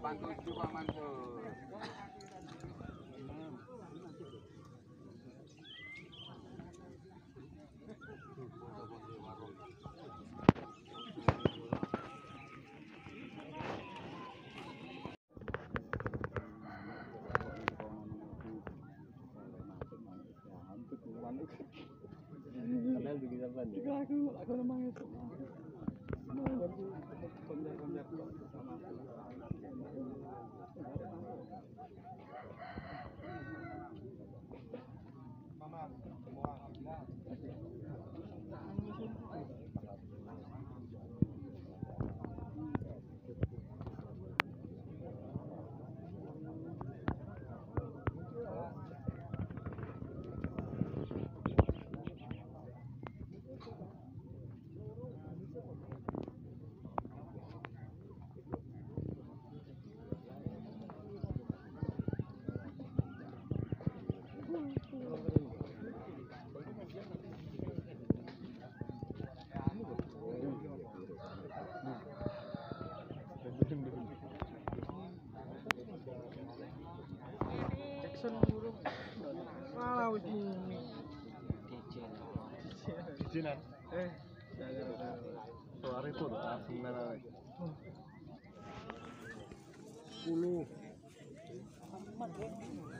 87 Pak Mansur. Kenal bikin apa nih? Aku memang itu. Jackson burung. Malah ini. Dijinan. Jangan. Suara itu udah langsung nana. 10.